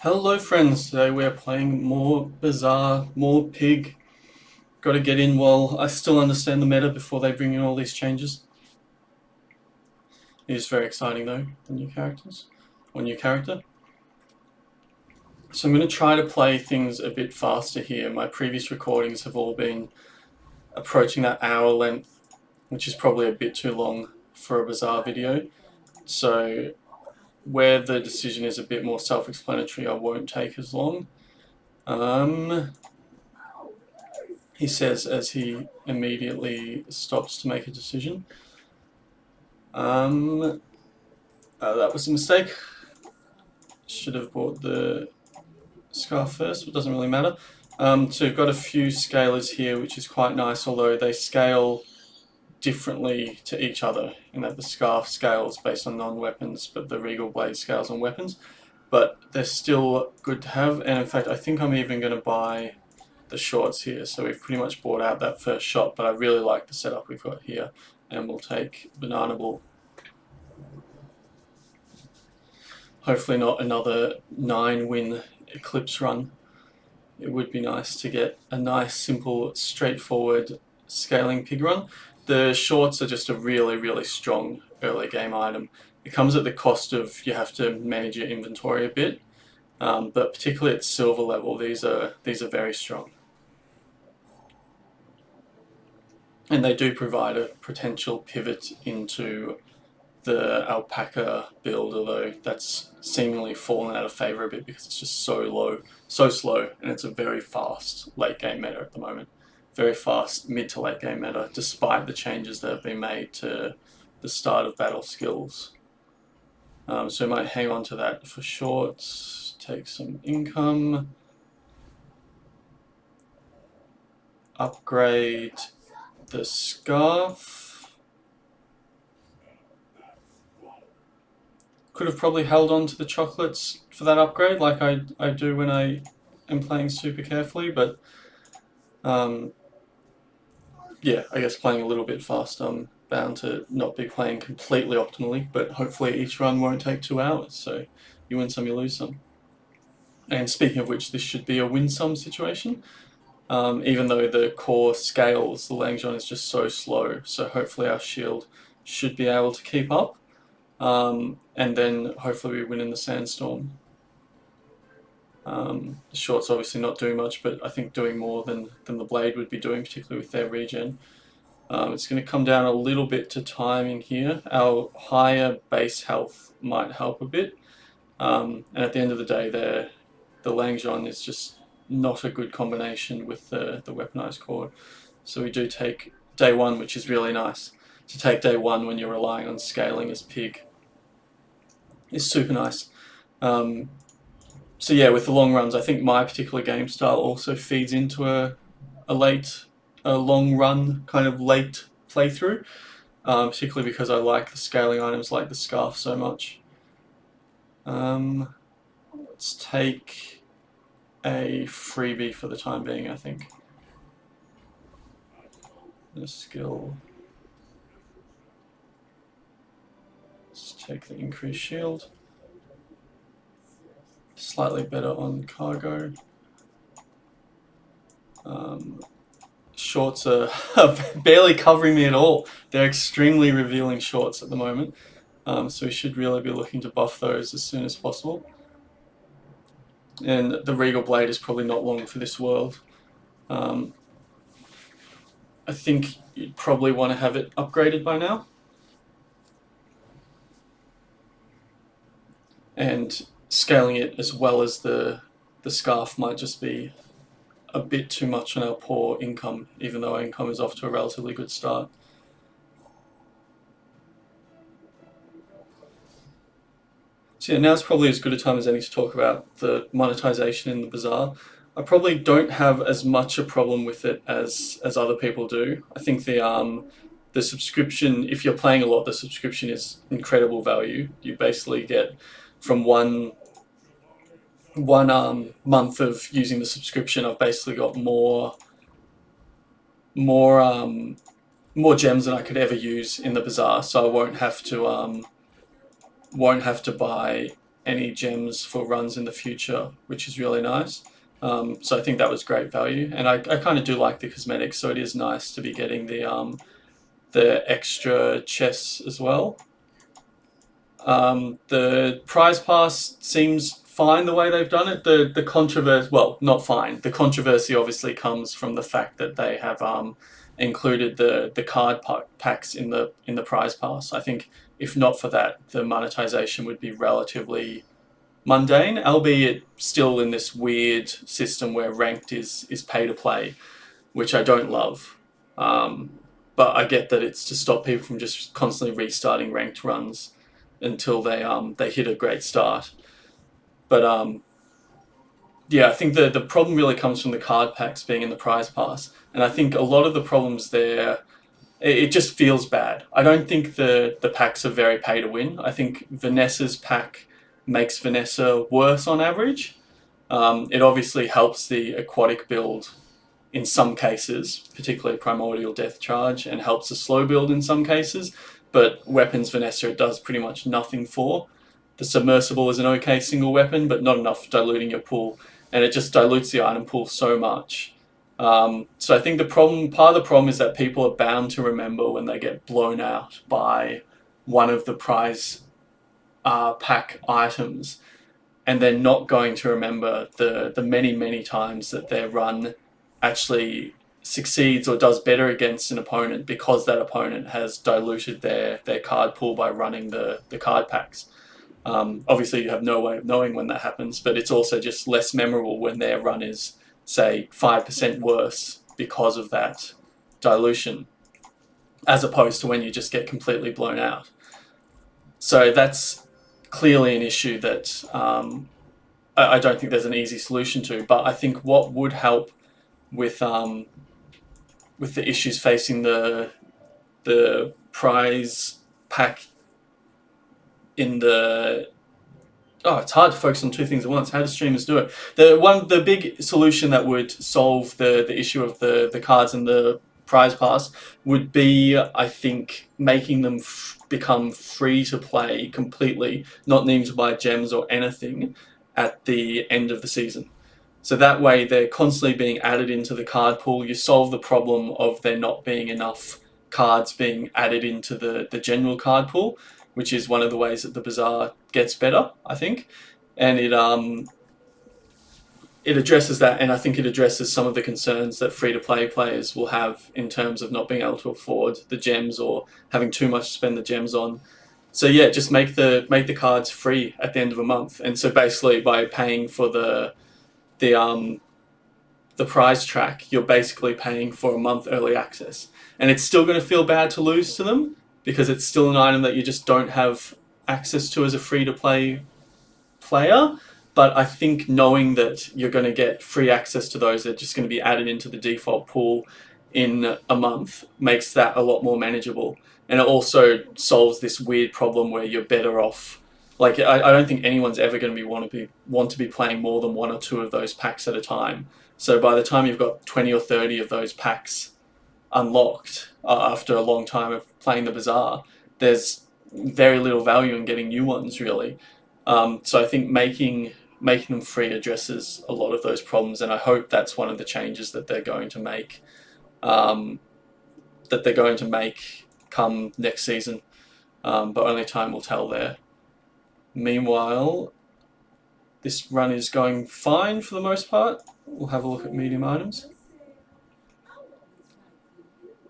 Hello friends, today we are playing more Bazaar, more Pig. Gotta get in while I still understand the meta before they bring in all these changes. It is very exciting though, the new characters, or new character. So I'm going to try to play things a bit faster here. My previous recordings have all been approaching that hour length, which is probably a bit too long for a Bazaar video. So where the decision is a bit more self-explanatory, I won't take as long. He says as he immediately stops to make a decision. That was a mistake. Should have bought the scarf first, but doesn't really matter. So we've got a few scalers here, which is quite nice, although they scale differently to each other, in that the scarf scales based on non-weapons, but the Regal Blade scales on weapons. But they're still good to have, and in fact I think I'm even going to buy the shorts here, so we've pretty much bought out that first shot, but I really like the setup we've got here, and we'll take Banana Ball. Hopefully not another 9-win Eclipse run. It would be nice to get a nice, simple, straightforward scaling pig run. The shorts are just a really, really strong early game item. It comes at the cost of you have to manage your inventory a bit, but particularly at silver level, these are very strong. And they do provide a potential pivot into the alpaca build, although that's seemingly fallen out of favour a bit because it's just so slow, and it's a very fast late game meta at the moment. Very fast mid to late game meta, despite the changes that have been made to the start of battle skills. So I might hang on to that for shorts, take some income, upgrade the scarf. Could have probably held on to the chocolates for that upgrade, like I do when I am playing super carefully, but yeah, I guess playing a little bit fast, I'm bound to not be playing completely optimally, but hopefully each run won't take 2 hours, so you win some, you lose some. And speaking of which, this should be a win-some situation, even though the core scales, the Langjon is just so slow, so hopefully our shield should be able to keep up. And then hopefully we win in the sandstorm. The short's obviously not doing much, but I think doing more than the blade would be doing, particularly with their regen. It's going to come down a little bit to timing here. Our higher base health might help a bit. And at the end of the day, the Langjon is just not a good combination with the weaponized cord. So we do take day one, which is really nice. To take day one when you're relying on scaling as pig is super nice. So yeah, with the long runs, I think my particular game style also feeds into a long run kind of late playthrough, particularly because I like the scaling items like the scarf so much. Let's take a freebie for the time being, I think. A skill. Let's take the increased shield. Slightly better on cargo. Shorts are barely covering me at all. They're extremely revealing shorts at the moment. So we should really be looking to buff those as soon as possible. And the Regal Blade is probably not long for this world. I think you'd probably want to have it upgraded by now. And scaling it as well as the scarf might just be a bit too much on our poor income, even though our income is off to a relatively good start. So yeah, now's probably as good a time as any to talk about the monetization in the Bazaar. I probably don't have as much a problem with it as other people do. I think the subscription, if you're playing a lot, the subscription is incredible value. You basically get from one month of using the subscription, I've basically got more more gems than I could ever use in the Bazaar. So I won't have to buy any gems for runs in the future, which is really nice. So I think that was great value, and I kind of do like the cosmetics, so it is nice to be getting the extra chests as well. The prize pass seems fine the way they've done it. The controversy, well, not fine. The controversy obviously comes from the fact that they have included the card packs in the prize pass. I think if not for that, the monetization would be relatively mundane, albeit still in this weird system where ranked is pay to play, which I don't love. But I get that it's to stop people from just constantly restarting ranked runs until they hit a great start. But yeah, I think the problem really comes from the card packs being in the prize pass, and I think a lot of the problems there, it just feels bad. I don't think the packs are very pay to win. I think Vanessa's pack makes Vanessa worse on average. It obviously helps the aquatic build in some cases, particularly Primordial Death Charge, and helps the slow build in some cases, but Weapons Vanessa it does pretty much nothing for. The Submersible is an okay single weapon, but not enough diluting your pool, and it just dilutes the item pool so much. So I think part of the problem is that people are bound to remember when they get blown out by one of the prize pack items, and they're not going to remember the many times that their run actually succeeds or does better against an opponent because that opponent has diluted their card pool by running the card packs. Obviously, you have no way of knowing when that happens, but it's also just less memorable when their run is, say, 5% worse because of that dilution, as opposed to when you just get completely blown out. So that's clearly an issue that I don't think there's an easy solution to. But I think what would help with the issues facing the prize pack in the it's hard to focus on two things at once. How do streamers do it? The big solution that would solve the issue of the cards in the prize pass would be, I think, making them become free to play completely, not needing to buy gems or anything at the end of the season. So that way they're constantly being added into the card pool. You solve the problem of there not being enough cards being added into the general card pool, which is one of the ways that the Bazaar gets better, I think. And it addresses that, and I think it addresses some of the concerns that free-to-play players will have in terms of not being able to afford the gems or having too much to spend the gems on. So yeah, just make the cards free at the end of a month. And so basically by paying for the prize track, you're basically paying for a month early access. And it's still going to feel bad to lose to them because it's still an item that you just don't have access to as a free-to-play player. But I think knowing that you're going to get free access to those that are just going to be added into the default pool in a month makes that a lot more manageable. And it also solves this weird problem where you're better off. Like I don't think anyone's ever going to want to be playing more than one or two of those packs at a time. So by the time you've got 20 or 30 of those packs unlocked after a long time of playing the Bazaar, there's very little value in getting new ones really. So I think making them free addresses a lot of those problems, and I hope that's one of the changes that they're going to make. Come next season, but only time will tell there. Meanwhile, this run is going fine for the most part. We'll have a look at medium items.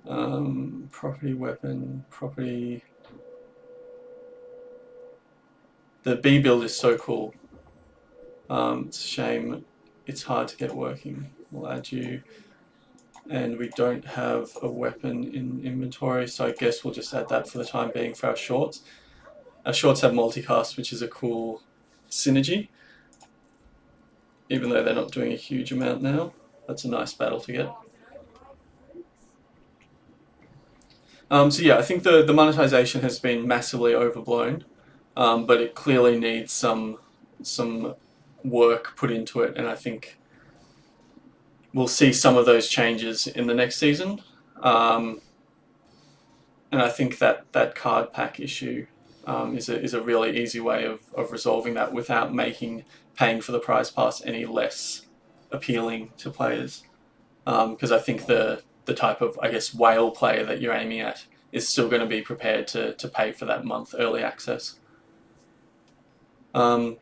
Property, weapon, property. The B build is so cool. It's a shame it's hard to get working. We'll add you. And we don't have a weapon in inventory, so I guess we'll just add that for the time being for our shorts. Our shorts have multicast, which is a cool synergy, even though they're not doing a huge amount now. That's a nice battle to get. So yeah, I think the monetization has been massively overblown, but it clearly needs some work put into it, and I think we'll see some of those changes in the next season. And I think that card pack issue is a really easy way of resolving that without making paying for the prize pass any less appealing to players. Because I think the type of, I guess, whale player that you're aiming at is still going to be prepared to pay for that month early access. Um,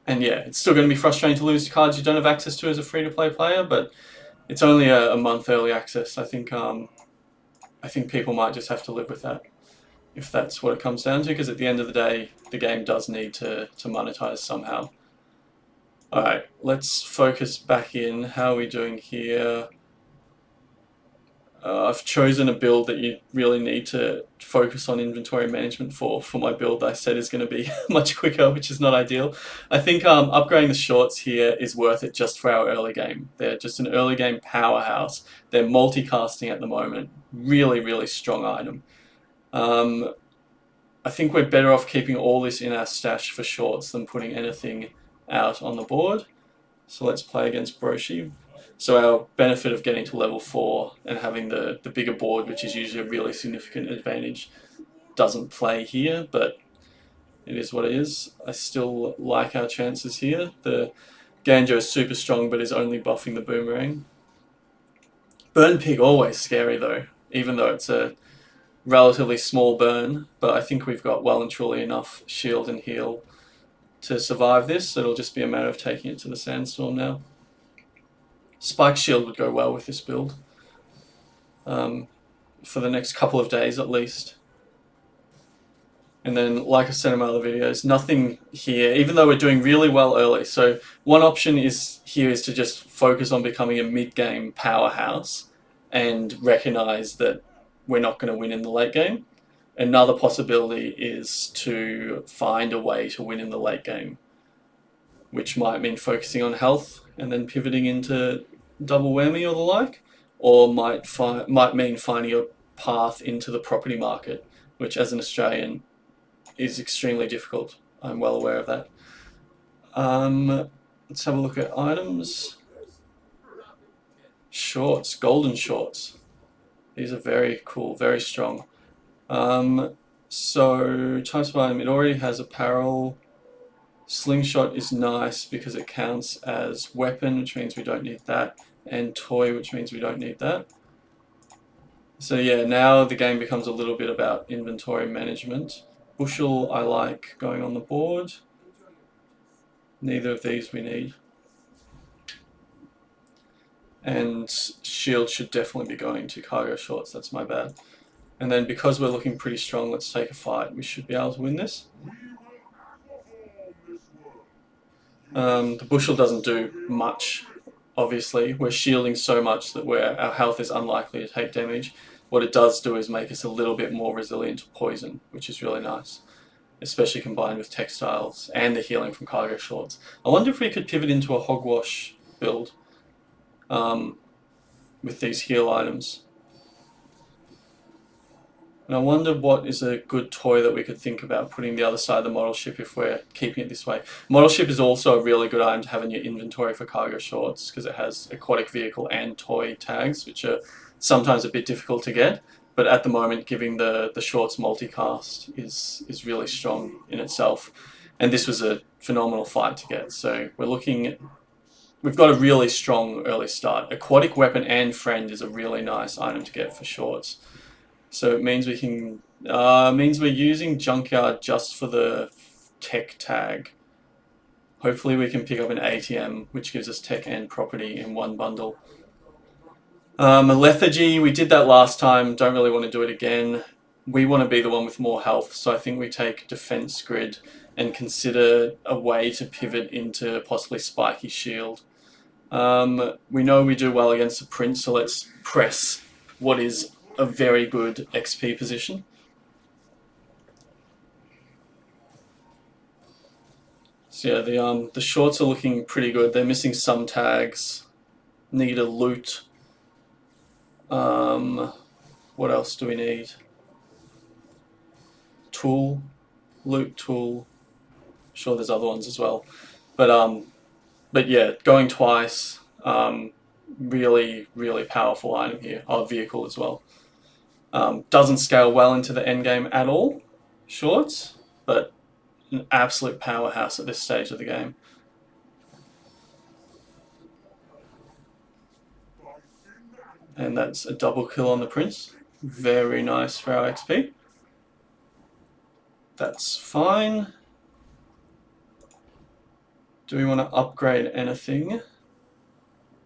and yeah, it's still going to be frustrating to lose cards you don't have access to as a free-to-play player, but it's only a month early access. I think people might just have to live with that if that's what it comes down to, because at the end of the day, the game does need to monetize somehow. Alright, let's focus back in. How are we doing here? I've chosen a build that you really need to focus on inventory management for my build that I said is going to be much quicker, which is not ideal. I think upgrading the shorts here is worth it just for our early game. They're just an early game powerhouse. They're multicasting at the moment. Really, really strong item. I think we're better off keeping all this in our stash for shorts than putting anything out on the board. So let's play against Broshi. So our benefit of getting to level 4 and having the bigger board, which is usually a really significant advantage, doesn't play here, but it is what it is. I still like our chances here. The Ganjo is super strong, but is only buffing the boomerang. Burn Pig, always scary though, even though it's a relatively small burn, but I think we've got well and truly enough shield and heal to survive this. It'll just be a matter of taking it to the sandstorm now. Spike Shield would go well with this build, for the next couple of days at least. And then, like I said in my other videos, nothing here, even though we're doing really well early. So one option is to just focus on becoming a mid-game powerhouse and recognize that we're not going to win in the late game. Another possibility is to find a way to win in the late game, which might mean focusing on health and then pivoting into double whammy or the like, or might mean finding a path into the property market, which as an Australian is extremely difficult. I'm well aware of that. Let's have a look at items. Shorts, golden shorts. These are very cool, very strong. So types of item, it already has apparel. Slingshot is nice because it counts as weapon, which means we don't need that, and toy, which means we don't need that. So yeah, now the game becomes a little bit about inventory management. Bushel I like going on the board. Neither of these we need. And shield should definitely be going to cargo shorts, that's my bad. And then because we're looking pretty strong, let's take a fight. We should be able to win this. The bushel doesn't do much, obviously. We're shielding so much that our health is unlikely to take damage. What it does do is make us a little bit more resilient to poison, which is really nice, especially combined with textiles and the healing from cargo shorts. I wonder if we could pivot into a hogwash build with these heal items. And I wonder what is a good toy that we could think about putting the other side of the model ship if we're keeping it this way. Model ship is also a really good item to have in your inventory for cargo shorts because it has aquatic vehicle and toy tags, which are sometimes a bit difficult to get. But at the moment, giving the shorts multicast is really strong in itself. And this was a phenomenal fight to get. So we've got a really strong early start. Aquatic weapon and friend is a really nice item to get for shorts. So it means means we're using Junkyard just for the tech tag. Hopefully we can pick up an ATM, which gives us tech and property in one bundle. A lethargy, we did that last time, don't really want to do it again. We want to be the one with more health, so I think we take defense grid and consider a way to pivot into possibly spiky shield. We know we do well against the prince, so let's press what is a very good XP position. So yeah, the shorts are looking pretty good. They're missing some tags. Need a loot. What else do we need? Tool, loot tool. Sure, there's other ones as well, but yeah, going twice. Really, really powerful item here. Our vehicle as well. Doesn't scale well into the end game at all, shorts, but an absolute powerhouse at this stage of the game. And that's a double kill on the Prince. Very nice for our XP. That's fine. Do we want to upgrade anything?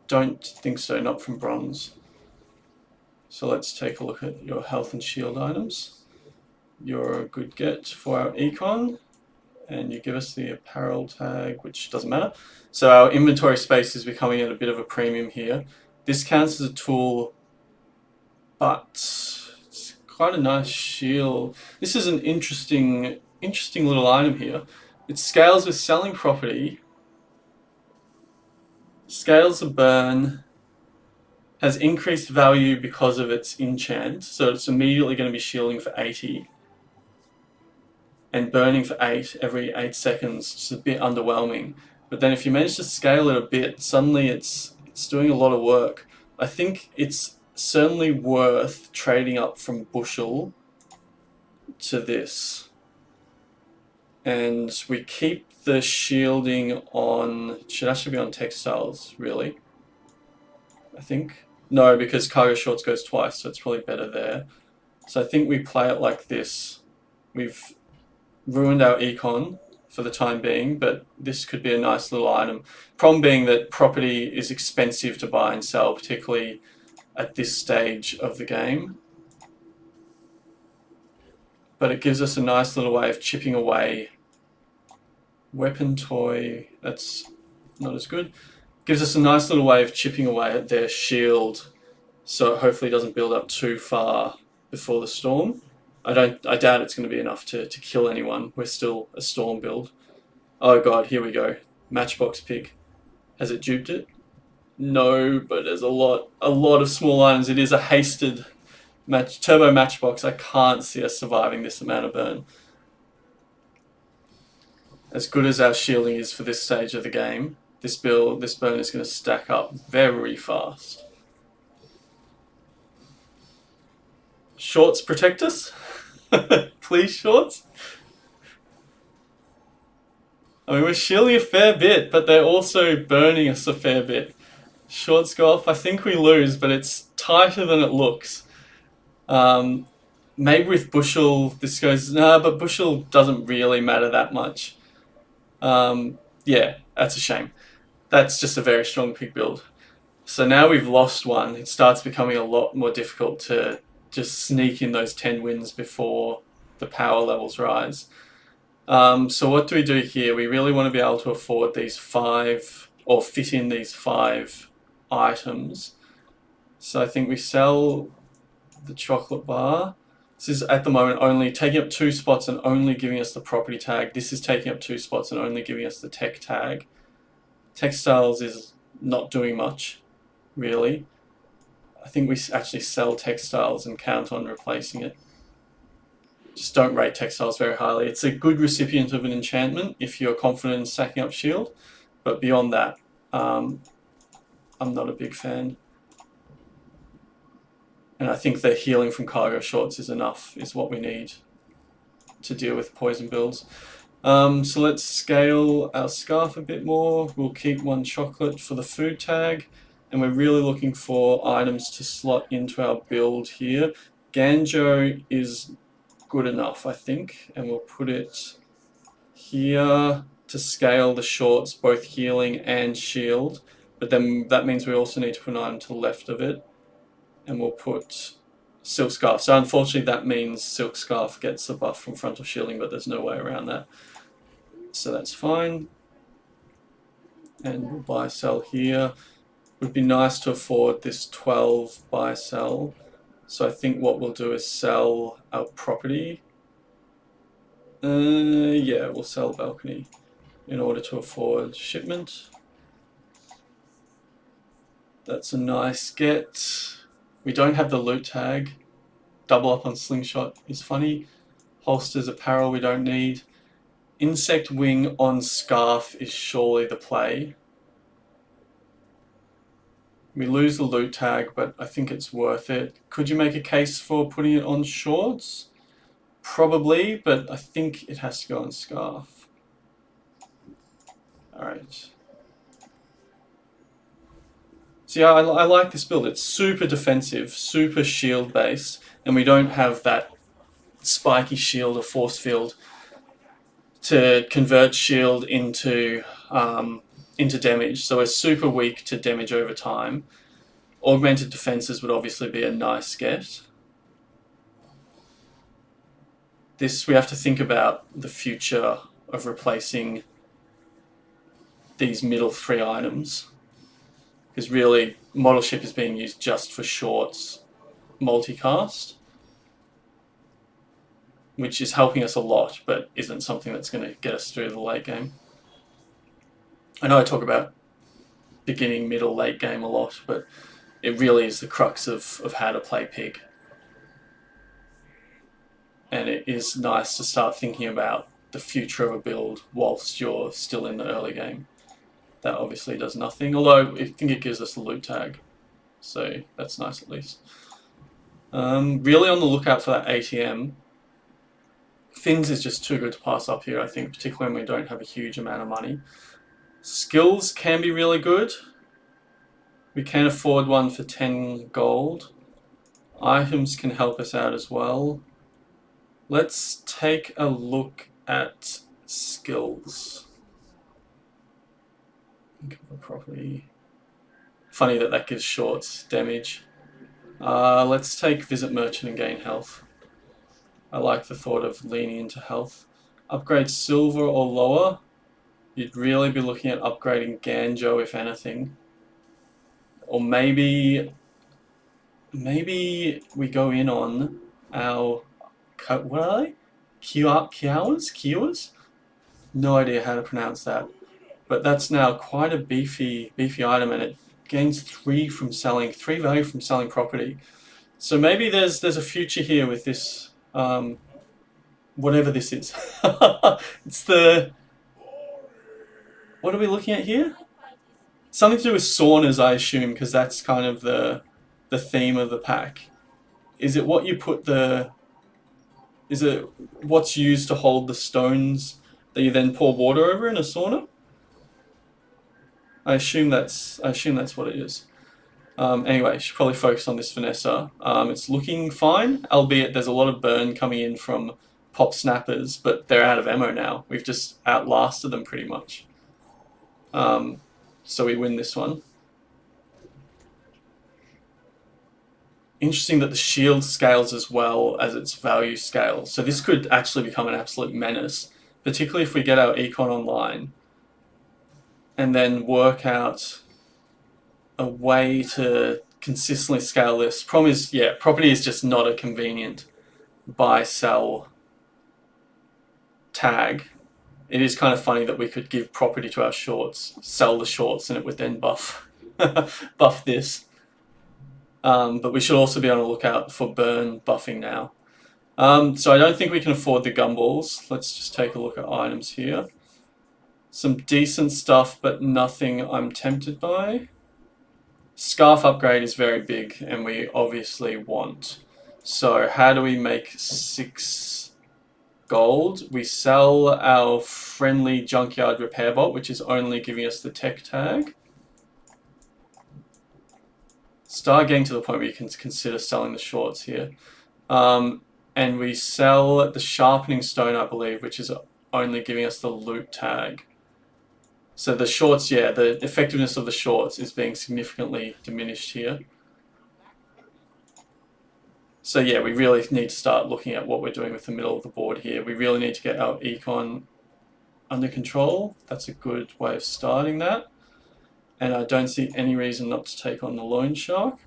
Don't think so, not from bronze. So let's take a look at your health and shield items. You're a good get for our econ, and you give us the apparel tag, which doesn't matter. So our inventory space is becoming at a bit of a premium here. This counts as a tool, but it's quite a nice shield. This is an interesting little item here. It scales with selling property, scales the burn, has increased value because of its enchant, so it's immediately going to be shielding for 80 and burning for 8 every 8 seconds. It's a bit underwhelming. But then if you manage to scale it a bit, suddenly it's doing a lot of work. I think it's certainly worth trading up from bushel to this. And we keep the shielding on, it should actually be on textiles, really. I think. No, because cargo shorts goes twice, so it's probably better there. So I think we play it like this. We've ruined our econ for the time being, but this could be a nice little item. Problem being that property is expensive to buy and sell, particularly at this stage of the game. But it gives us a nice little way of chipping away. Weapon toy, that's not as good. Gives us a nice little way of chipping away at their shield, so it hopefully doesn't build up too far before the storm. I doubt it's going to be enough to kill anyone. We're still a storm build. Oh god, here we go. Matchbox pig. Has it duped it? No, but there's a lot of small items. It is a hasted turbo matchbox. I can't see us surviving this amount of burn. As good as our shielding is for this stage of the game, this burn is going to stack up very fast. Shorts protect us? Please, shorts? I mean, we're shielding a fair bit, but they're also burning us a fair bit. Shorts go off. I think we lose, but it's tighter than it looks. Maybe with bushel, this goes... Nah, but bushel doesn't really matter that much. Yeah, that's a shame. That's just a very strong pig build. So now we've lost one. It starts becoming a lot more difficult to just sneak in those 10 wins before the power levels rise. So what do we do here? We really want to be able to afford these 5, or fit in these 5 items. So I think we sell the chocolate bar. This is at the moment only taking up 2 spots and only giving us the property tag. This is taking up 2 spots and only giving us the tech tag. Textiles is not doing much, really. I think we actually sell textiles and count on replacing it. Just don't rate textiles very highly. It's a good recipient of an enchantment if you're confident in stacking up shield, but beyond that, I'm not a big fan. And I think the healing from cargo shorts is enough, is what we need to deal with poison builds. So let's scale our scarf a bit more. We'll keep 1 chocolate for the food tag, and we're really looking for items to slot into our build here. Ganjo is good enough, I think, and we'll put it here to scale the shorts, both healing and shield, but then that means we also need to put an item to the left of it, and we'll put silk scarf. So unfortunately that means silk scarf gets a buff from frontal shielding, but there's no way around that. So that's fine. And we'll buy sell here. It would be nice to afford this 12 buy sell. So I think what we'll do is sell our property. Yeah, we'll sell balcony in order to afford shipment. That's a nice get. We don't have the loot tag. Double up on slingshot is funny. Holsters apparel we don't need. Insect wing on scarf is surely the play. We lose the loot tag, but I think it's worth it. Could you make a case for putting it on shorts? Probably, but I think it has to go on scarf. Alright. So yeah, I like this build. It's super defensive, super shield based, and we don't have that spiky shield or force field to convert shield into damage. So we're super weak to damage over time. Augmented defenses would obviously be a nice get. This, we have to think about the future of replacing these middle 3 items, because really model ship is being used just for shorts multicast, which is helping us a lot, but isn't something that's going to get us through the late game. I know I talk about beginning, middle, late game a lot, but it really is the crux of how to play Pig. And it is nice to start thinking about the future of a build whilst you're still in the early game. That obviously does nothing, although I think it gives us a loot tag, so that's nice at least. Really on the lookout for that ATM. Fins is just too good to pass up here, I think, particularly when we don't have a huge amount of money. Skills can be really good. We can afford one for 10 gold. Items can help us out as well. Let's take a look at skills. Property. Funny that gives shorts damage. Let's take Visit Merchant and gain health. I like the thought of leaning into health. Upgrade silver or lower. You'd really be looking at upgrading Ganjo if anything. Or maybe we go in on our, what are they? Kiowas? No idea how to pronounce that. But that's now quite a beefy item, and it gains 3 value from selling property. So maybe there's a future here with this, whatever this is. It's the, what are we looking at here? Something to do with saunas, I assume, because that's kind of the theme of the pack. Is it what you put is it what's used to hold the stones that you then pour water over in a sauna? I assume that's what it is. Anyway, should probably focus on this Vanessa. It's looking fine, albeit there's a lot of burn coming in from pop snappers, but they're out of ammo now. We've just outlasted them pretty much. So we win this one. Interesting that the shield scales as well as its value scales. So this could actually become an absolute menace, particularly if we get our econ online and then work out a way to consistently scale this. Problem is, yeah, property is just not a convenient buy-sell tag. It is kind of funny that we could give property to our shorts, sell the shorts, and it would then buff this. But we should also be on the lookout for burn buffing now. So I don't think we can afford the gumballs. Let's just take a look at items here. Some decent stuff, but nothing I'm tempted by. Scarf upgrade is very big, and we obviously want. So how do we make 6 gold? We sell our friendly junkyard repair bot, which is only giving us the tech tag. Start getting to the point where you can consider selling the shorts here. And we sell the sharpening stone, I believe, which is only giving us the loot tag. So the shorts, yeah, the effectiveness of the shorts is being significantly diminished here. So yeah, we really need to start looking at what we're doing with the middle of the board here. We really need to get our econ under control. That's a good way of starting that. And I don't see any reason not to take on the loan shark.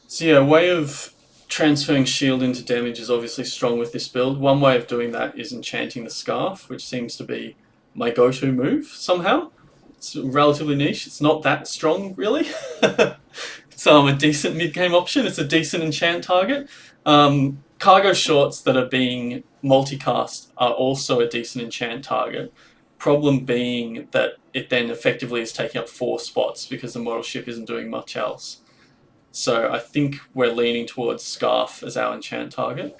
So yeah, a way of transferring shield into damage is obviously strong with this build. One way of doing that is enchanting the scarf, which seems to be my go-to move somehow. It's relatively niche. It's not that strong, really. It's a decent mid-game option. It's a decent enchant target. Cargo shorts that are being multicast are also a decent enchant target. Problem being that it then effectively is taking up 4 spots because the model ship isn't doing much else. So I think we're leaning towards Scarf as our enchant target.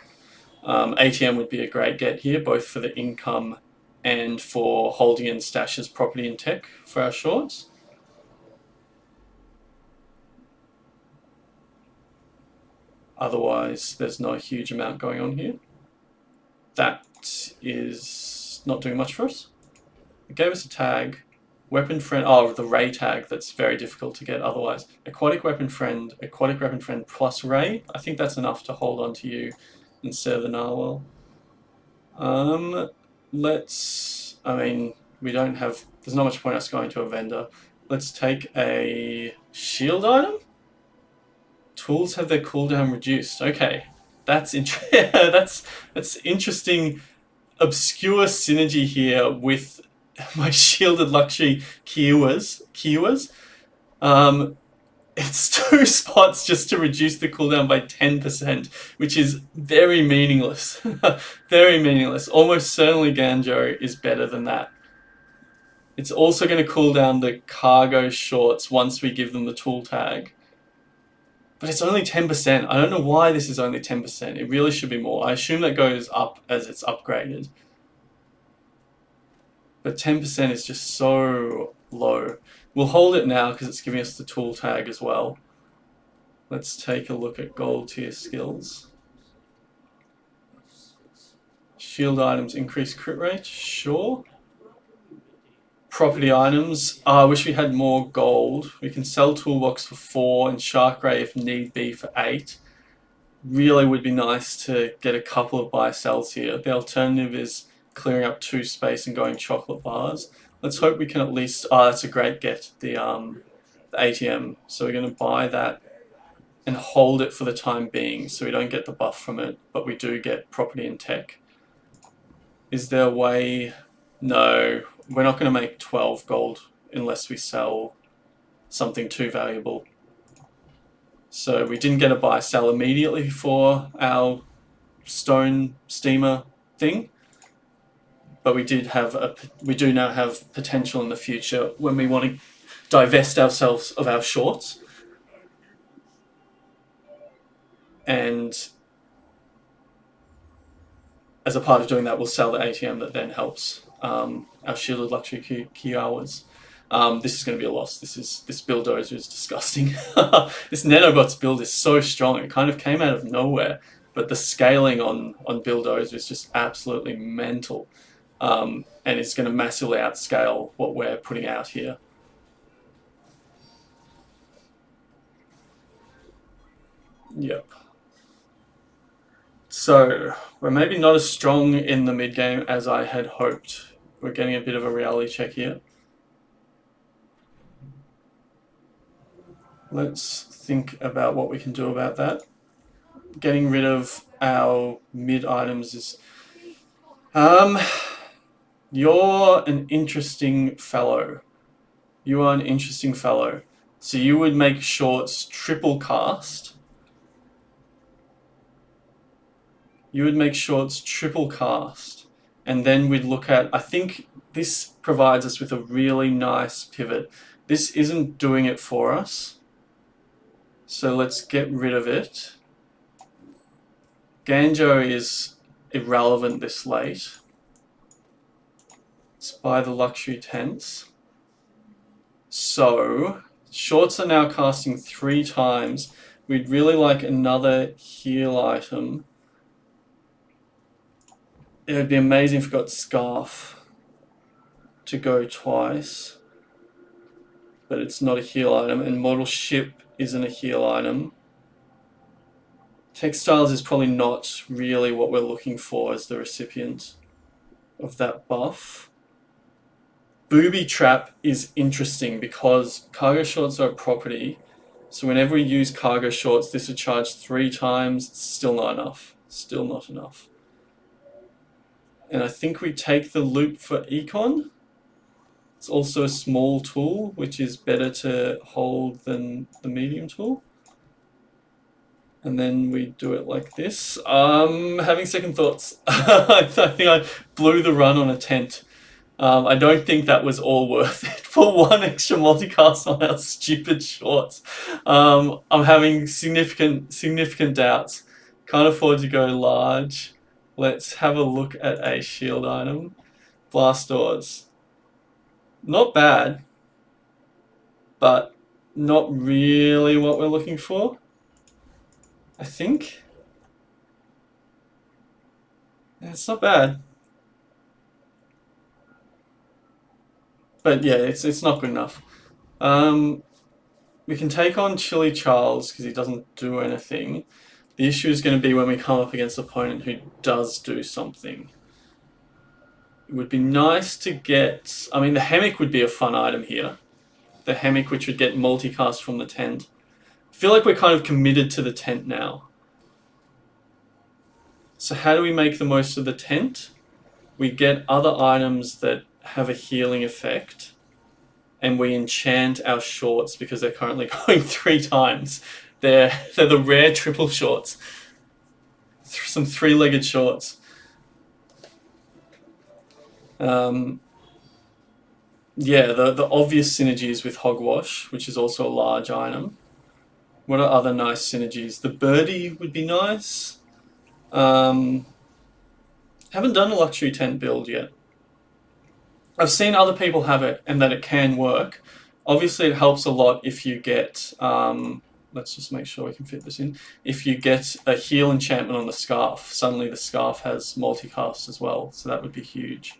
ATM would be a great get here, both for the income and for holding in stashes property and tech for our shorts. Otherwise, there's no huge amount going on here. That is not doing much for us. It gave us a tag. Weapon friend, oh, the ray tag, that's very difficult to get otherwise. Aquatic weapon friend plus ray. I think that's enough to hold on to you instead of the narwhal. I mean, we don't have, there's not much point us going to a vendor. Let's take a shield item. Tools have their cooldown reduced. Okay, that's that's interesting, obscure synergy here with my shielded luxury Kiowas. It's 2 spots just to reduce the cooldown by 10%, which is very meaningless. Very meaningless. Almost certainly Ganjo is better than that. It's also going to cool down the cargo shorts once we give them the tool tag. But it's only 10%. I don't know why this is only 10%. It really should be more. I assume that goes up as it's upgraded. But 10% is just so low. We'll hold it now because it's giving us the tool tag as well. Let's take a look at gold tier skills. Shield items increase crit rate, sure. Property items, I wish we had more gold. We can sell toolbox for 4 and shark ray if need be for 8. Really would be nice to get a couple of buy sells here. The alternative is clearing up 2 space and going chocolate bars. Let's hope we can at least, that's a great get, the ATM. So we're going to buy that and hold it for the time being so we don't get the buff from it, but we do get property and tech. Is there a way? No, we're not going to make 12 gold unless we sell something too valuable. So we didn't get a buy sell immediately for our stone steamer thing, but we do now have potential in the future when we want to divest ourselves of our shorts. And as a part of doing that, we'll sell the ATM that then helps our shielded luxury Kiawas. This is going to be a loss. This bulldozer is disgusting. This nanobots build is so strong. It kind of came out of nowhere, but the scaling on bulldozer is just absolutely mental, and it's going to massively outscale what we're putting out here. Yep. So, we're maybe not as strong in the mid game as I had hoped. We're getting a bit of a reality check here. Let's think about what we can do about that. Getting rid of our mid items is... you're an interesting fellow. You are an interesting fellow. So you would make shorts triple cast. You would make shorts triple cast. And then we'd look at... I think this provides us with a really nice pivot. This isn't doing it for us. So let's get rid of it. Ganjo is irrelevant this late. Let's buy the luxury tents. So, shorts are now casting 3 times. We'd really like another heal item. It would be amazing if we got Scarf to go twice. But it's not a heal item, and model ship isn't a heal item. Textiles is probably not really what we're looking for as the recipient of that buff. Booby trap is interesting because cargo shorts are a property. So whenever we use cargo shorts, this would charge 3 times. It's still not enough. Still not enough. And I think we take the loop for econ. It's also a small tool, which is better to hold than the medium tool. And then we do it like this. Having second thoughts. I think I blew the run on a tent. I don't think that was all worth it for one extra multicast on our stupid shorts. I'm having significant doubts. Can't afford to go large. Let's have a look at a shield item. Blast doors. Not bad, but not really what we're looking for, I think. It's not bad. But yeah, it's not good enough. We can take on Chili Charles because he doesn't do anything. The issue is going to be when we come up against an opponent who does do something. It would be nice to get... I mean, the Hammock would be a fun item here. The Hammock, which would get multicast from the tent. I feel like we're kind of committed to the tent now. So how do we make the most of the tent? We get other items that have a healing effect, and we enchant our shorts because they're currently going 3 times. They're the rare triple shorts. Some 3-legged shorts. Yeah, the obvious synergies with Hogwash, which is also a large item. What are other nice synergies? The birdie would be nice. Haven't done a luxury tent build yet. I've seen other people have it and that it can work. Obviously, it helps a lot if you get... let's just make sure we can fit this in. If you get a heal enchantment on the scarf, suddenly the scarf has multicast as well, so that would be huge.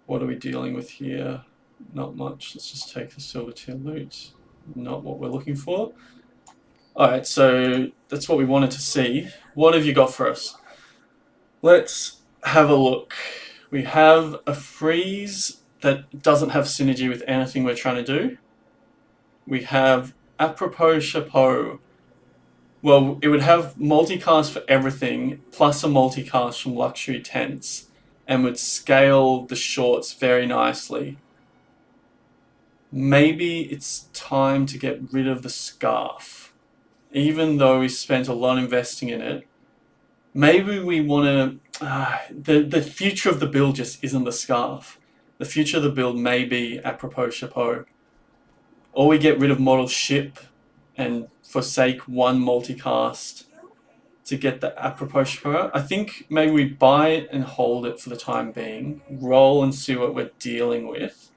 What are we dealing with here? Not much. Let's just take the silver tier loot. Not what we're looking for. Alright, so that's what we wanted to see. What have you got for us? Let's have a look. We have a freeze that doesn't have synergy with anything we're trying to do. We have Apropos Chapeau. Well, it would have multicast for everything, plus a multicast from luxury tents, and would scale the shorts very nicely. Maybe it's time to get rid of the scarf. Even though we spent a lot investing in it, maybe we want to... the future of the build just isn't the scarf. The future of the build may be Apropos Chapeau. Or we get rid of model ship and forsake one multicast to get the Apropos Chapeau. I think maybe we buy it and hold it for the time being. Roll and see what we're dealing with.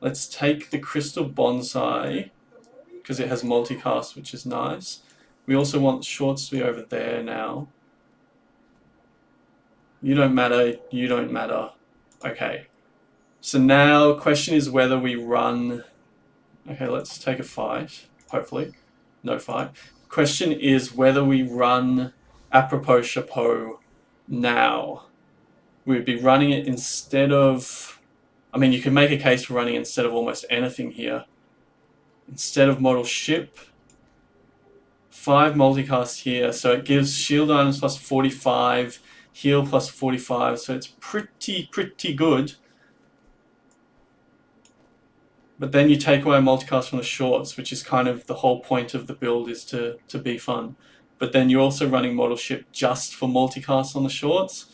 Let's take the Crystal Bonsai because it has multicast, which is nice. We also want shorts to be over there now. You don't matter, you don't matter. Okay. So now, question is whether we run... Okay, let's take a fight, hopefully. No fight. Question is whether we run Apropos Chapeau now. We'd be running it instead of... I mean, you can make a case for running instead of almost anything here. Instead of model ship, 5 multicast here, so it gives shield items plus 45, heal plus 45, so it's pretty good. But then you take away multicast from the shorts, which is kind of the whole point of the build, is to be fun. But then you're also running model ship just for multicast on the shorts.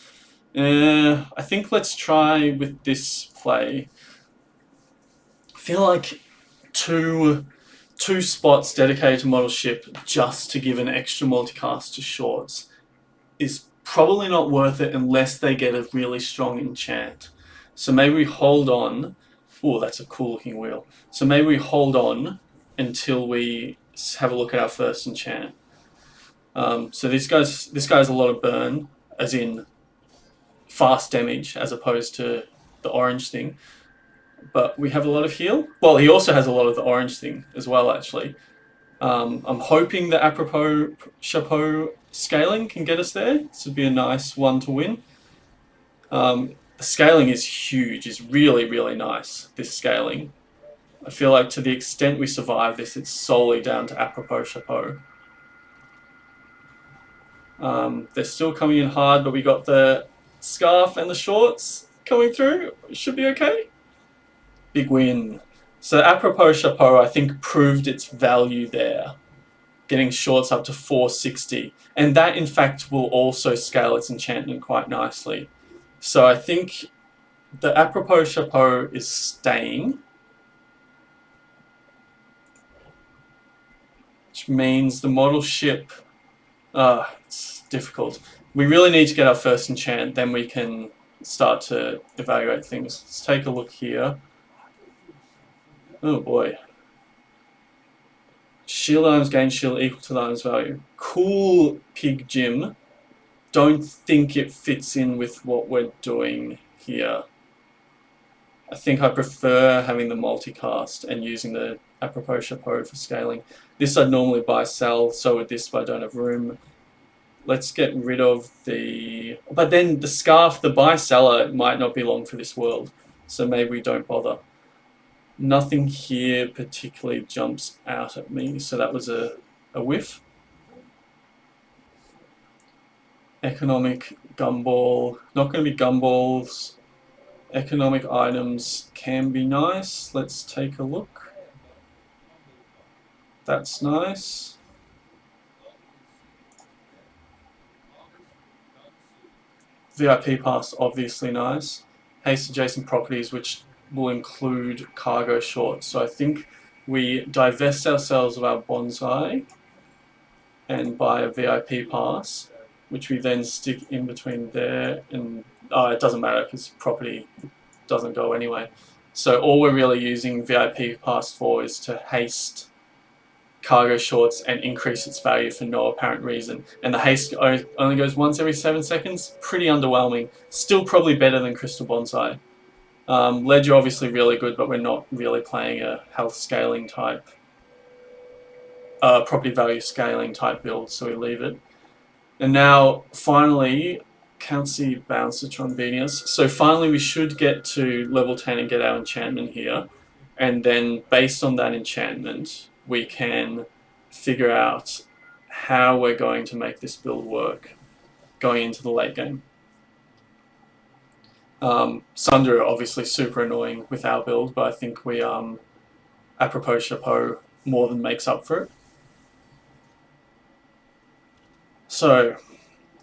I think let's try with this play. I feel like two spots dedicated to model ship just to give an extra multicast to shorts is probably not worth it unless they get a really strong enchant. So maybe we hold on. Oh, that's a cool looking wheel. So maybe we hold on until we have a look at our first enchant. So this guy's a lot of burn, as in fast damage, as opposed to the orange thing. But we have a lot of heal. Well, he also has a lot of the orange thing as well, actually. I'm hoping the Apropos Chapeau scaling can get us there. This would be a nice one to win. The scaling is huge. It's really nice, this scaling. I feel like to the extent we survive this, it's solely down to Apropos Chapeau. They're still coming in hard, but we got the scarf and the shorts coming through. It should be okay. Big win. So Apropos Chapeau, I think, proved its value there. Getting shorts up to 460. And that, in fact, will also scale its enchantment quite nicely. So I think the apropos chapeau is staying, which means the model ship. It's difficult. We really need to get our first enchant, then we can start to evaluate things. Let's take a look here. Oh boy. Shield items gain shield equal to the item's value. Cool, Pig Jim. Don't think it fits in with what we're doing here. I think I prefer having the multicast and using the apropos chapeau for scaling. This I'd normally buy sell, so would this, but I don't have room. Let's get rid of the... But then the scarf, the buy seller, might not be long for this world, so maybe we don't bother. Nothing here particularly jumps out at me, so that was a whiff. Economic gumball. Not going to be gumballs. Economic items can be nice. Let's take a look. That's nice. VIP pass, obviously nice. Haste adjacent properties, which will include cargo shorts. So I think we divest ourselves of our bonsai and buy a VIP pass, which we then stick in between there and... it doesn't matter because property doesn't go anyway. So all we're really using VIP pass for is to haste cargo shorts and increase its value for no apparent reason. And the haste only goes once every 7 seconds. Pretty underwhelming. Still probably better than Crystal Bonsai. Ledger obviously really good, but we're not really playing a health scaling type, property value scaling type build, so we leave it. And now, finally, can't see Bouncer Trombenius. So finally we should get to level 10 and get our enchantment here. And then, based on that enchantment, we can figure out how we're going to make this build work going into the late game. Sunder obviously super annoying with our build, but I think we apropos chapeau more than makes up for it. So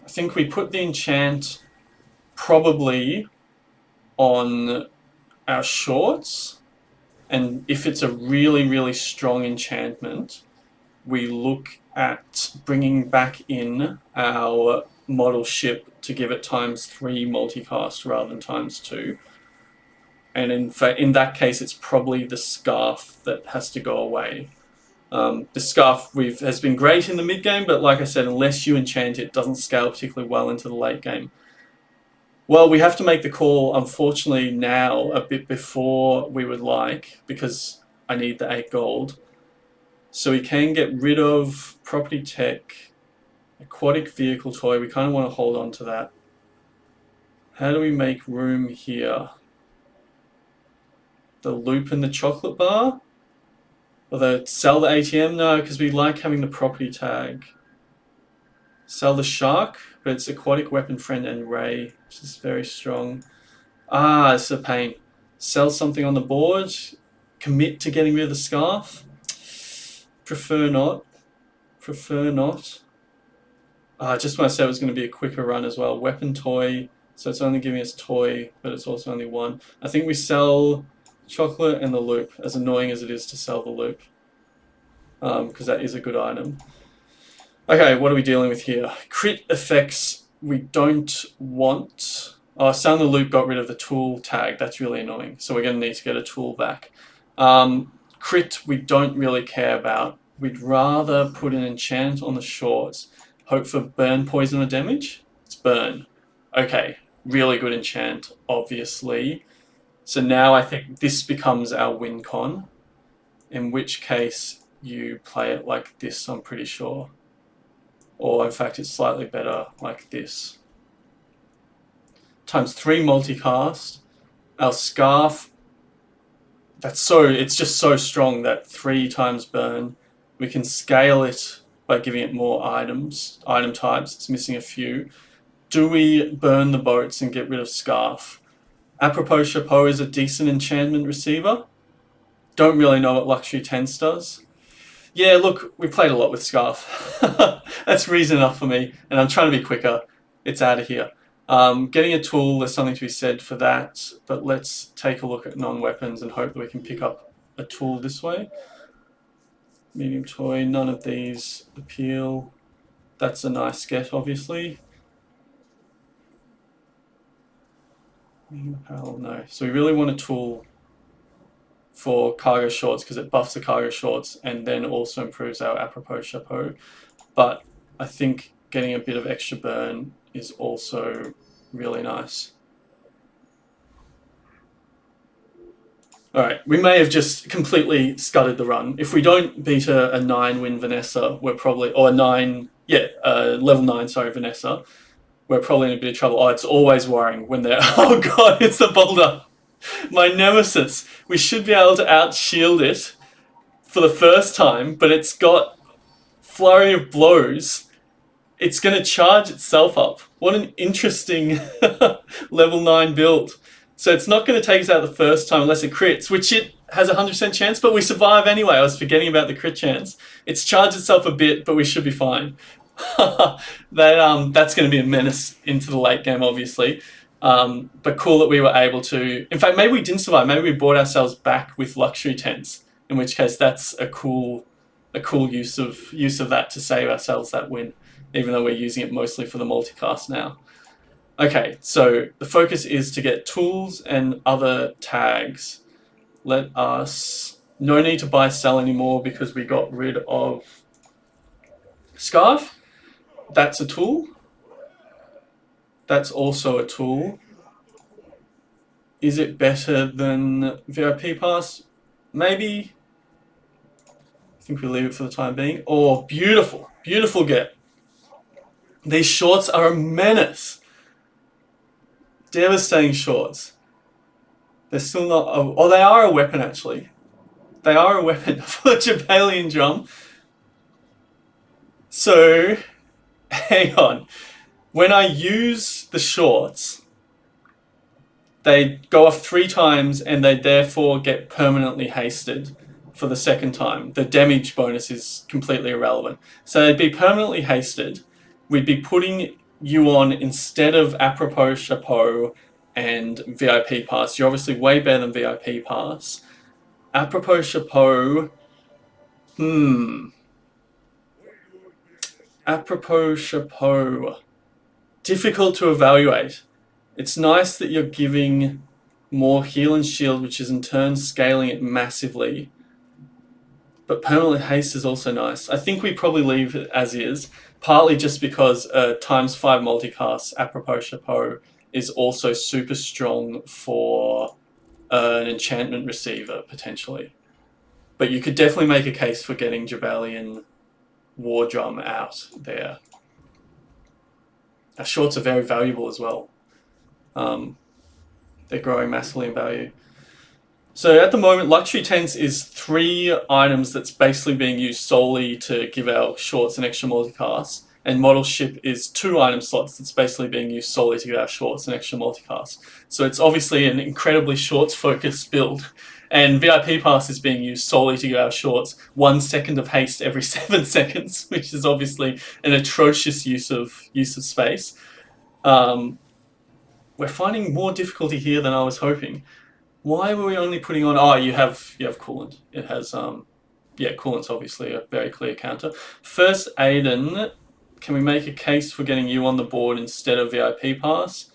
I think we put the enchant probably on our shorts, and if it's a really, really strong enchantment, we look at bringing back in our model ship to give it ×3 multicast rather than ×2. And in fact, in that case, it's probably the scarf that has to go away. The scarf has been great in the mid game, but like I said, unless you enchant it, it doesn't scale particularly well into the late game. Well, we have to make the call, unfortunately, now, a bit before we would like, because I need the 8 gold. So we can get rid of property tech, aquatic vehicle toy. We kind of want to hold on to that. How do we make room here? The loop and the chocolate bar? Although, sell the ATM? No, because we like having the property tag. Sell the shark, but it's aquatic weapon friend and ray, which is very strong. It's a pain. Sell something on the board. Commit to getting rid of the scarf. Prefer not. Prefer not. Just when I said it was going to be a quicker run as well. Weapon toy. So it's only giving us toy, but it's also only 1. I think we sell chocolate and the loop, as annoying as it is to sell the loop. Because that is a good item. Okay, what are we dealing with here? Crit effects we don't want. Selling the loop got rid of the tool tag. That's really annoying. So we're going to need to get a tool back. Crit we don't really care about. We'd rather put an enchant on the shorts. Hope for burn, poison, or damage. It's burn. Okay, really good enchant, obviously. So now I think this becomes our win con. In which case you play it like this, I'm pretty sure. Or in fact it's slightly better like this. ×3 multicast. Our scarf, it's just so strong that 3 times burn. We can scale it by giving it more item types. It's missing a few. Do we burn the boats and get rid of scarf? Apropos chapeau is a decent enchantment receiver. Don't really know what luxury 10s does. Yeah, look, we played a lot with scarf. That's reason enough for me, and I'm trying to be quicker. It's out of here. Getting a tool, there's something to be said for that, but let's take a look at non-weapons and hope that we can pick up a tool this way. Medium toy, none of these appeal. That's a nice get, obviously. Medium apparel, no. So we really want a tool for cargo shorts because it buffs the cargo shorts and then also improves our apropos chapeau. But I think getting a bit of extra burn is also really nice. Alright, we may have just completely scudded the run. If we don't beat a 9 win Vanessa, we're probably, or a 9, yeah, level 9, sorry, Vanessa, we're probably in a bit of trouble. Oh, it's always worrying when they're, oh god, it's the boulder. My nemesis. We should be able to out-shield it for the first time, but it's got flurry of blows. It's going to charge itself up. What an interesting level 9 build. So it's not going to take us out the first time unless it crits, which it has a 100% chance, but we survive anyway. I was forgetting about the crit chance. It's charged itself a bit, but we should be fine. That's going to be a menace into the late game, obviously. But cool that we were able to... In fact, maybe we didn't survive. Maybe we brought ourselves back with luxury tents, in which case that's a cool use of that to save ourselves that win, even though we're using it mostly for the multicast now. Okay, so the focus is to get tools and other tags. Let us... No need to buy sell anymore because we got rid of Scarf. That's a tool. That's also a tool. Is it better than VIP Pass? Maybe. I think we leave it for the time being. Oh, beautiful. Beautiful get. These shorts are a menace. Devastating shorts. They're still not... Oh, they are a weapon, actually. They are a weapon for the Jabalian drum. So, hang on. When I use the shorts, they go off 3 times and they therefore get permanently hasted for the second time. The damage bonus is completely irrelevant. So they'd be permanently hasted. We'd be putting you on instead of Apropos Chapeau and VIP Pass. You're obviously way better than VIP Pass. Apropos Chapeau... Apropos Chapeau... Difficult to evaluate. It's nice that you're giving more heal and shield, which is in turn scaling it massively. But permanent haste is also nice. I think we probably leave it as is, partly just because times 5 multicast Apropos Chapeau is also super strong for an enchantment receiver, potentially. But you could definitely make a case for getting Jabalian War Drum out there. Our shorts are very valuable as well. They're growing massively in value. So at the moment, Luxury Tents is 3 items that's basically being used solely to give our shorts an extra multicast. And Model Ship is 2 item slots that's basically being used solely to give our shorts an extra multicast. So it's obviously an incredibly shorts-focused build. And VIP Pass is being used solely to give our shorts 1 second of haste every 7 seconds, which is obviously an atrocious use of space. We're finding more difficulty here than I was hoping. Why were we only putting on... Oh, you have coolant. It has... Yeah, coolant's obviously a very clear counter. First Aiden, can we make a case for getting you on the board instead of VIP Pass?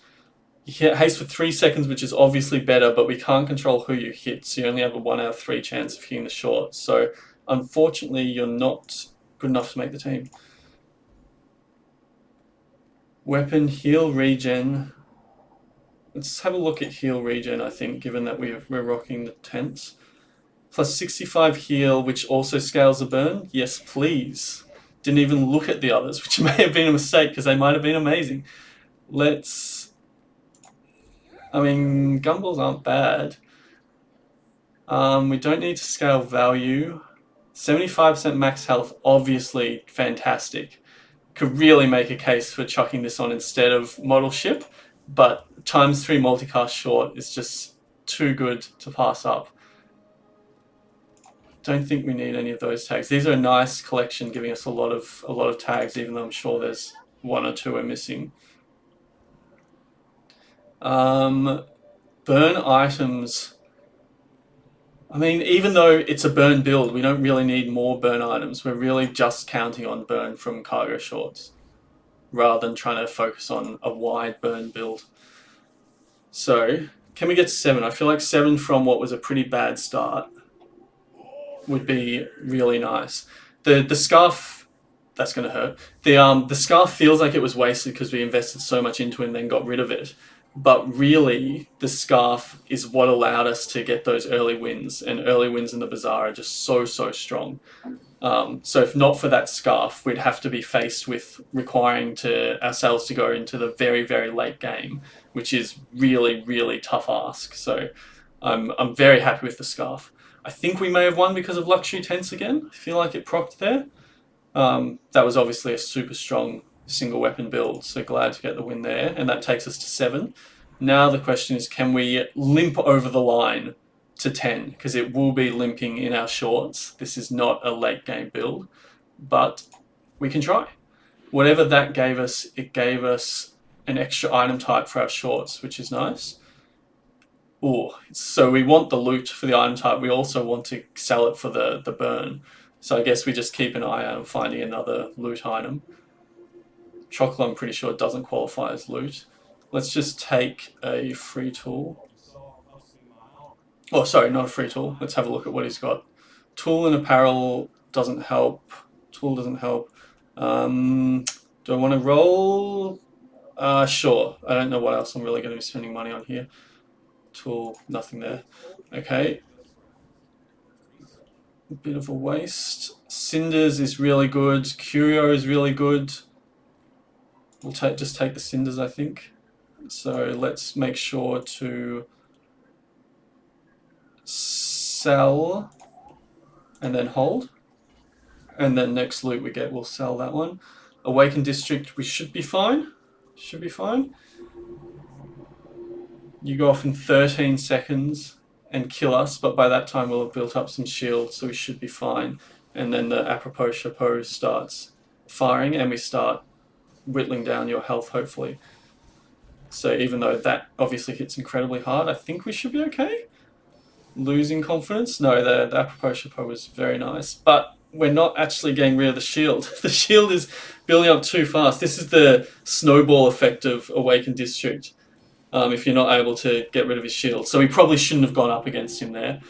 You hit haste for 3 seconds, which is obviously better, but we can't control who you hit, so you only have a 1 out of 3 chance of hitting the short. So, unfortunately, you're not good enough to make the team. Weapon, heal, regen... Let's have a look at heal regen, I think, given that we're rocking the tents. Plus 65 heal, which also scales the burn. Yes, please. Didn't even look at the others, which may have been a mistake, because they might have been amazing. Let's... I mean, gumballs aren't bad. We don't need to scale value. 75% max health, obviously fantastic. Could really make a case for chucking this on instead of Model Ship, but times 3 multicast short is just too good to pass up. Don't think we need any of those tags. These are a nice collection, giving us a lot of tags, even though I'm sure there's 1 or 2 we're missing. Um, burn items. I mean, even though it's a burn build, we don't really need more burn items. We're really just counting on burn from cargo shorts rather than trying to focus on a wide burn build. So, can we get 7? I feel like 7 from what was a pretty bad start would be really nice. The scarf, that's going to hurt. The scarf feels like it was wasted because we invested so much into it and then got rid of it. But really, the scarf is what allowed us to get those early wins, and early wins in the Bazaar are just so strong. So if not for that scarf, we'd have to be faced with requiring to ourselves to go into the very late game, which is really tough ask. So I'm very happy with the scarf. I think we may have won because of luxury tents again. I feel like it procced there. That was obviously a super strong single weapon build, so glad to get the win there, and that takes us to 7. Now the question is, can we limp over the line to 10? Because it will be limping in our shorts. This is not a late game build, but we can try. Whatever that gave us, it gave us an extra item type for our shorts, which is nice. Oh, so we want the loot for the item type. We also want to sell it for the burn. So I guess we just keep an eye out on finding another loot item. Chocolate, I'm pretty sure, doesn't qualify as loot. Let's just take a free tool. Oh, sorry, not a free tool. Let's have a look at what he's got. Tool and apparel doesn't help. Tool doesn't help. Do I want to roll? Sure. I don't know what else I'm really going to be spending money on here. Tool, nothing there. Okay. A bit of a waste. Cinders is really good. Curio is really good. We'll just take the cinders, I think. So let's make sure to sell and then hold. And then next loot we get, we'll sell that one. Awakened District, we should be fine. Should be fine. You go off in 13 seconds and kill us, but by that time we'll have built up some shields, so we should be fine. And then the apropos chapeau starts firing, and we start whittling down your health, hopefully. So even though that obviously hits incredibly hard, I think we should be okay. Losing confidence? No, the apropos chapeau was very nice, but we're not actually getting rid of the shield. The shield is building up too fast. This is the snowball effect of Awakened District. If you're not able to get rid of his shield. So we probably shouldn't have gone up against him there.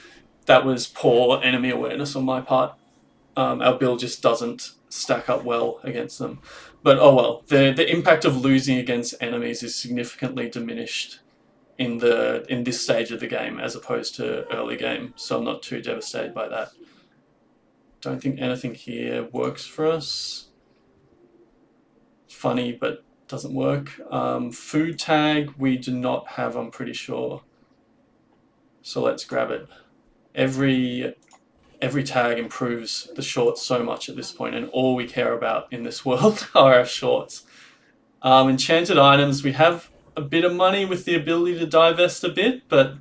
That was poor enemy awareness on my part. Our build just doesn't stack up well against them. But oh well, the impact of losing against enemies is significantly diminished in this stage of the game as opposed to early game, so I'm not too devastated by that. Don't think anything here works for us. Funny, but doesn't work. Food tag we do not have, I'm pretty sure. So let's grab it. Every tag improves the shorts so much at this point, and all we care about in this world are our shorts. Enchanted items, we have a bit of money with the ability to divest a bit, but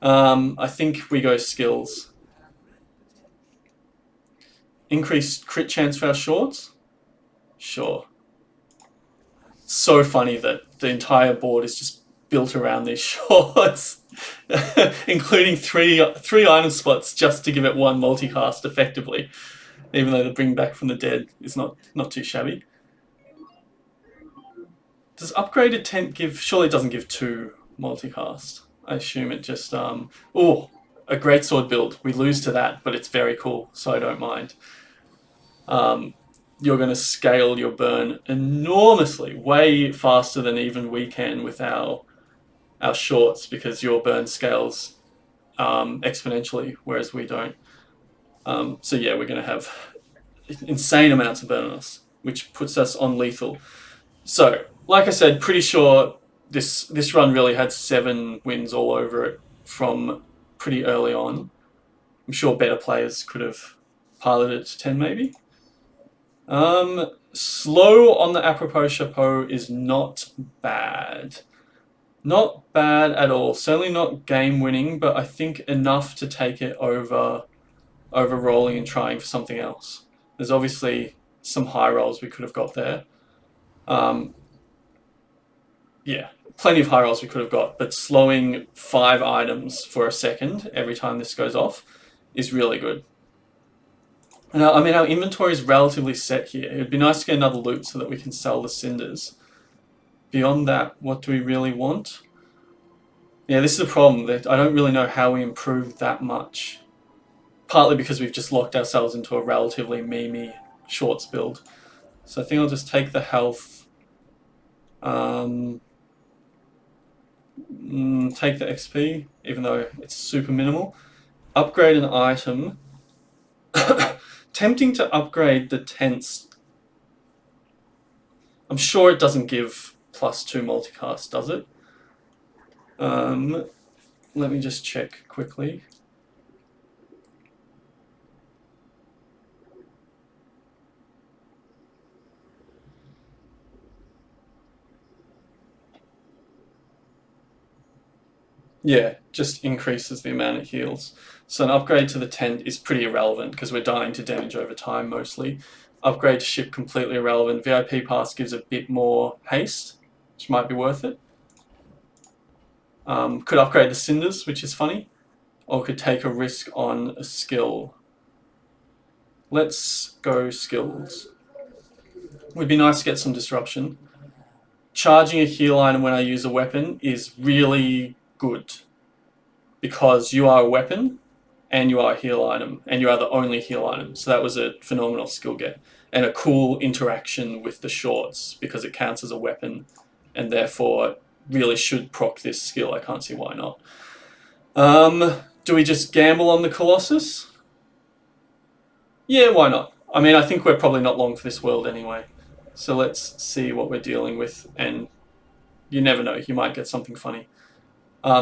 I think we go skills. Increased crit chance for our shorts? Sure. So funny that the entire board is just built around these shorts, including three item spots just to give it one multicast effectively, even though the bring back from the dead is not too shabby. Does upgraded tent give? Surely it doesn't give 2 multicast. I assume it just oh, a greatsword build. We lose to that, but it's very cool, so I don't mind. You're going to scale your burn enormously, way faster than even we can with our shorts, because your burn scales exponentially, whereas we don't. So yeah, we're going to have insane amounts of burn on us, which puts us on lethal. So, like I said, pretty sure this run really had 7 wins all over it from pretty early on. I'm sure better players could have piloted it to 10 maybe. Slow on the apropos chapeau is not bad. Not bad at all. Certainly not game winning, but I think enough to take it over rolling and trying for something else. There's obviously some high rolls we could have got there. Yeah, plenty of high rolls we could have got, but slowing 5 items for a second every time this goes off is really good. Now, I mean, our inventory is relatively set here. It'd be nice to get another loot so that we can sell the cinders. Beyond that, what do we really want? Yeah, this is a problem. That I don't really know how we improve that much. Partly because we've just locked ourselves into a relatively memey shorts build. So I think I'll just take the health. Take the XP, even though it's super minimal. Upgrade an item. Tempting to upgrade the tents. I'm sure it doesn't give +2 multicast, does it? Let me just check quickly. Yeah, just increases the amount it heals. So an upgrade to the tent is pretty irrelevant because we're dying to damage over time mostly. Upgrade to ship, completely irrelevant. VIP pass gives a bit more haste, which might be worth it. Could upgrade the cinders, which is funny. Or could take a risk on a skill. Let's go skills. Would be nice to get some disruption. Charging a heal item when I use a weapon is really good because you are a weapon and you are a heal item and you are the only heal item. So that was a phenomenal skill get and a cool interaction with the shorts because it counts as a weapon and therefore really should proc this skill. I can't see why not. Do we just gamble on the Colossus? Yeah, why not? I mean, I think we're probably not long for this world anyway. So let's see what we're dealing with, and you never know, you might get something funny.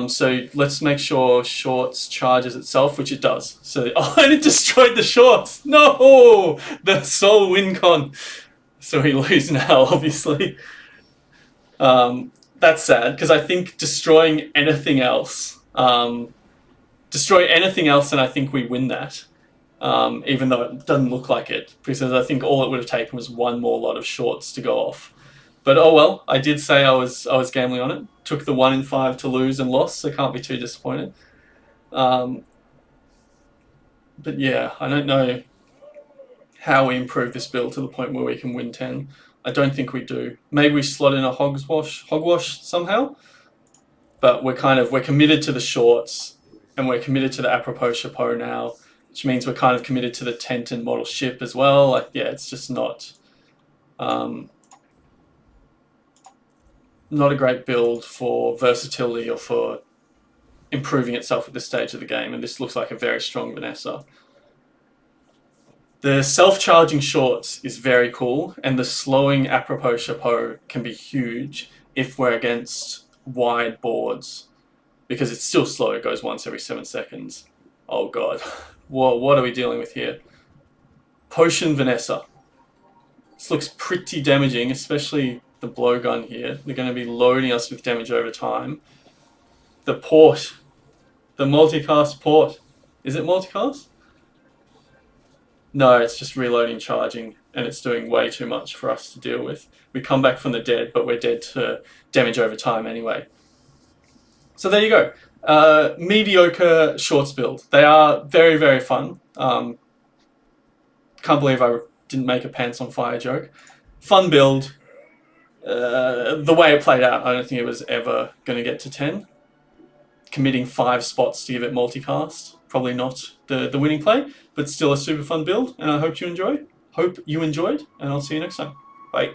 So let's make sure shorts charges itself, which it does. So, oh, and it destroyed the shorts! No! The soul win con. So we lose now, obviously. That's sad, because I think destroying anything else, destroy anything else and I think we win that. Even though it doesn't look like it, because I think all it would have taken was one more lot of shorts to go off. But oh well, I did say I was gambling on it. Took the 1 in 5 to lose and lost, so can't be too disappointed. But yeah, I don't know how we improve this build to the point where we can win 10. I don't think we do. Maybe we slot in a hogwash somehow. But we're committed to the shorts, and we're committed to the apropos chapeau now, which means we're kind of committed to the tent and model ship as well. Like, yeah, it's just not a great build for versatility or for improving itself at this stage of the game, and this looks like a very strong Vanessa. The self-charging shorts is very cool, and the slowing apropos chapeau can be huge if we're against wide boards, because it's still slow, it goes once every 7 seconds. Oh god, what are we dealing with here? Potion Vanessa. This looks pretty damaging, especially the blowgun here. They're going to be loading us with damage over time. The port. The multicast port. Is it multicast? No, it's just reloading, charging, and it's doing way too much for us to deal with. We come back from the dead, but we're dead to damage over time anyway. So there you go. Mediocre shorts build. They are very, very fun. Can't believe I didn't make a pants on fire joke. Fun build. The way it played out, I don't think it was ever going to get to 10. Committing 5 spots to give it multicast, probably not the winning play, but still a super fun build, and I hope you enjoyed, and I'll see you next time. Bye.